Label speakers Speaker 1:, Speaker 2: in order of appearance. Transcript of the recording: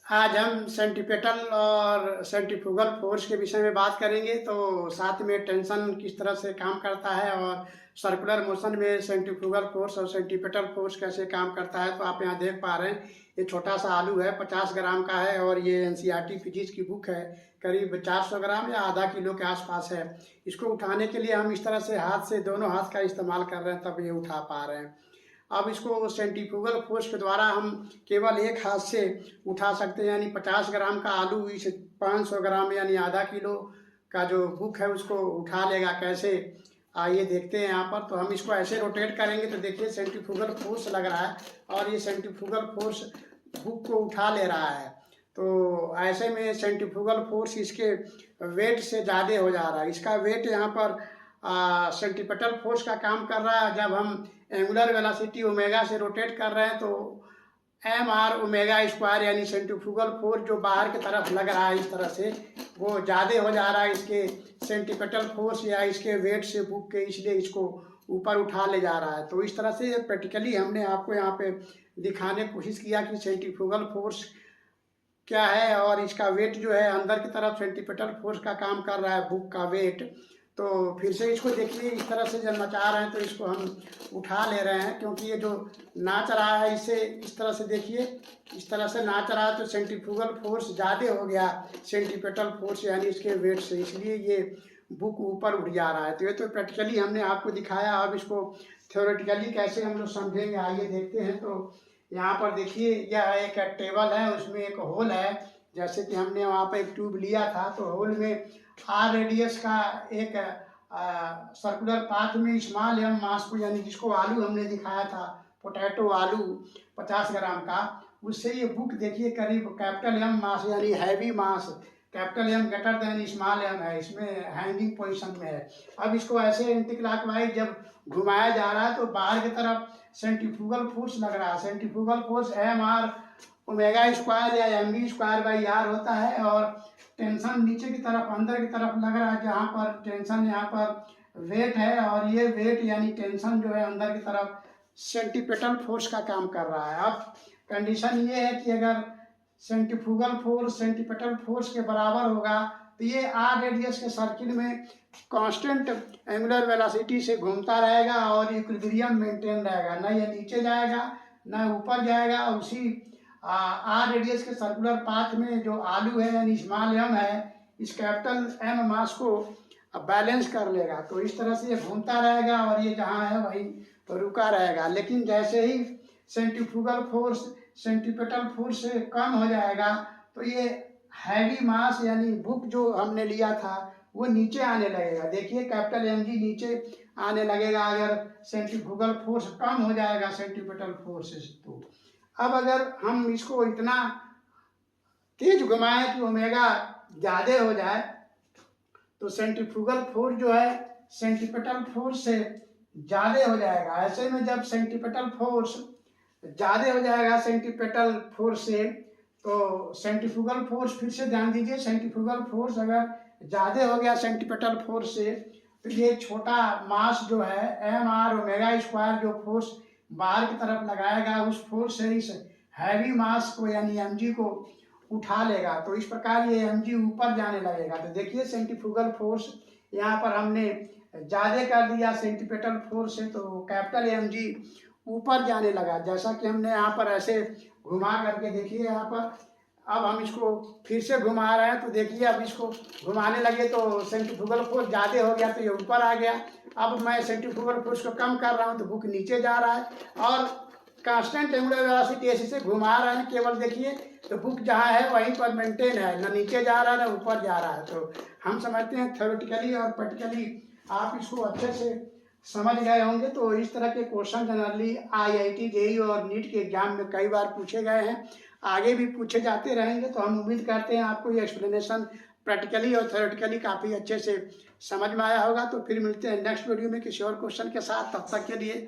Speaker 1: आज हम सेंट्रीपेटल और सेंट्रीफ्यूगल फोर्स के विषय में बात करेंगे। तो साथ में टेंशन किस तरह से काम करता है और सर्कुलर मोशन में सेंट्रीफ्यूगल फोर्स और सेंट्रीपेटल फोर्स कैसे काम करता है। तो आप यहाँ देख पा रहे हैं, ये छोटा सा आलू है, 50 ग्राम का है और ये एनसीईआरटी फिजिक्स की बुक है, करीब 400 ग्राम या आधा किलो के आसपास है। इसको उठाने के लिए हम इस तरह से हाथ से, दोनों हाथ का इस्तेमाल कर रहे हैं, तब ये उठा पा रहे हैं। अब इसको सेंट्रीफ्यूगल फोर्स के द्वारा हम केवल एक हाथ से उठा सकते हैं, यानी 50 ग्राम का आलू इस 500 ग्राम यानी आधा किलो का जो बुक है उसको उठा लेगा। कैसे, आइए देखते हैं। यहाँ पर तो हम इसको ऐसे रोटेट करेंगे तो देखिए सेंट्रीफ्यूगल फोर्स लग रहा है और ये सेंट्रीफ्यूगल फोर्स बुक को उठा ले रहा है। तो ऐसे में सेंट्रीफ्यूगल फोर्स इसके वेट से ज़्यादा हो जा रहा है। इसका वेट यहाँ पर सेंट्रीपेटल फोर्स का काम कर रहा है। जब हम एंगुलर वेलोसिटी ओमेगा से रोटेट कर रहे हैं तो एम आर ओमेगा स्क्वायर यानी सेंट्रीफ्यूगल फोर्स जो बाहर की तरफ लग रहा है इस तरह से, वो ज़्यादा हो जा रहा है इसके सेंट्रीपेटल फोर्स या इसके वेट से बुक के, इसलिए इसको ऊपर उठा ले जा रहा है। तो इस तरह से प्रैक्टिकली हमने आपको यहाँ पे दिखाने की कोशिश किया कि सेंट्रीफ्यूगल फोर्स क्या है और इसका वेट जो है अंदर की तरफ सेंट्रीपेटल फोर्स का काम कर रहा है, बुक का वेट। तो फिर से इसको देखिए, इस तरह से जब नचा रहे हैं तो इसको हम उठा ले रहे हैं, क्योंकि ये जो नाच रहा है इससे इस तरह से देखिए, इस तरह से नाच रहा है तो सेंट्रीफ्यूगल फोर्स ज़्यादा हो गया सेंट्रीपेटल फोर्स यानी इसके वेट से, इसलिए ये बुक ऊपर उठ जा रहा है। तो ये तो प्रैक्टिकली हमने आपको दिखाया। अब इसको थ्योरेटिकली कैसे हम लोग समझेंगे, आइए देखते हैं। तो यहाँ पर देखिए, यह एक टेबल है, उसमें एक होल है, जैसे कि हमने वहाँ पर एक ट्यूब लिया था तो होल में आर रेडियस का एक सर्कुलर पाथ में स्मॉल एम मास को, यानी जिसको आलू हमने दिखाया था, पोटैटो आलू 50 ग्राम का, उससे ये बुक देखिए करीब कैपिटल एम मास यानी heavy mass, capital M greater than small M है, इसमें हैंगिंग पोजीशन में है। अब इसको ऐसे एंटी क्लॉकवाइज जब घुमाया जा रहा है तो बाहर की तरफ सेंट्रीफ्यूगल फोर्स लग रहा है। Centrifugal force M R omega square या M B square by R होता है और टेंशन नीचे की तरफ, अंदर की तरफ लग रहा है, जहाँ पर टेंशन यहाँ पर वेट है और ये वेट यानी टेंशन जो है अंदर की तरफ सेंट्रीपेटल फोर्स का काम कर रहा है। अब कंडीशन ये है कि अगर सेंट्रीफ्यूगल फोर्स सेंट्रीपेटल फोर्स के बराबर होगा तो ये आर रेडियस के सर्किल में कांस्टेंट एंगुलर वेलोसिटी से घूमता रहेगा और इक्विलिब्रियम मेंटेन रहेगा, ना ये नीचे जाएगा ना ऊपर जाएगा। उसी आर रेडियस के सर्कुलर पाथ में जो आलू है यानी स्मॉल एम है, इस कैपिटल एम मास को बैलेंस कर लेगा। तो इस तरह से ये घूमता रहेगा और ये जहाँ है वहीं तो रुका रहेगा। लेकिन जैसे ही सेंट्रीफ्यूगल फोर्स सेंट्रीपेटल फोर्स से कम हो जाएगा तो ये हैवी मास यानी बुक जो हमने लिया था वो नीचे आने लगेगा। देखिए कैपिटल एम जी नीचे आने लगेगा अगर सेंट्रीफ्यूगल फोर्स कम हो जाएगा सेंट्रीपेटल फोर्स से। तो अब अगर हम इसको इतना तेज घुमाएं कि ओमेगा ज़्यादा हो जाए तो सेंट्रीफ्यूगल फोर्स जो है सेंट्रीपेटल फोर्स से ज़्यादा हो जाएगा। ऐसे में जब सेंट्रीपेटल फोर्स ज़्यादा हो जाएगा सेंट्रीपेटल फोर्स से, तो सेंट्रीफ्यूगल फोर्स, फिर से ध्यान दीजिए, सेंट्रीफ्यूगल फोर्स अगर ज़्यादा हो गया सेंट्रीपेटल फोर्स से तो ये छोटा मास जो है एम आर ओमेगा स्क्वायर जो फोर्स बाहर की तरफ लगाएगा उस फोर्स से इस हैवी मास को यानी एम को उठा लेगा। तो इस प्रकार ये एम ऊपर जाने लगेगा। तो देखिए सेंट्रीफ्यूगल फोर्स यहाँ पर हमने ज़्यादा कर दिया सेंट्रीपेटल फोर्स से, तो कैपिटल एम ऊपर जाने लगा, जैसा कि हमने यहाँ पर ऐसे घुमा करके देखिए। यहाँ पर अब हम इसको फिर से घुमा रहे हैं तो देखिए, अब इसको घुमाने लगे तो सेंट्रीफ्यूगल फोर्स ज़्यादा हो गया तो ये ऊपर आ गया। अब मैं सेंट्रीफ्यूगल फोर्स को कम कर रहा हूँ तो बुक नीचे जा रहा है और कांस्टेंट एंगुलर वेलोसिटी ऐसे से घुमा रहे हैं केवल, देखिए तो बुक जहाँ है वहीं पर मेंटेन है, ना नीचे जा रहा है ना ऊपर जा रहा है। तो हम समझते हैं थ्योरेटिकली और प्रैक्टिकली आप इसको अच्छे से समझ गए होंगे। तो इस तरह के क्वेश्चन जनरली IIT JEE और नीट के एग्जाम में कई बार पूछे गए हैं, आगे भी पूछे जाते रहेंगे। तो हम उम्मीद करते हैं आपको ये एक्सप्लेनेशन प्रैक्टिकली और थ्योरेटिकली काफ़ी अच्छे से समझ में आया होगा। तो फिर मिलते हैं नेक्स्ट वीडियो में किसी और क्वेश्चन के साथ, तब तक के लिए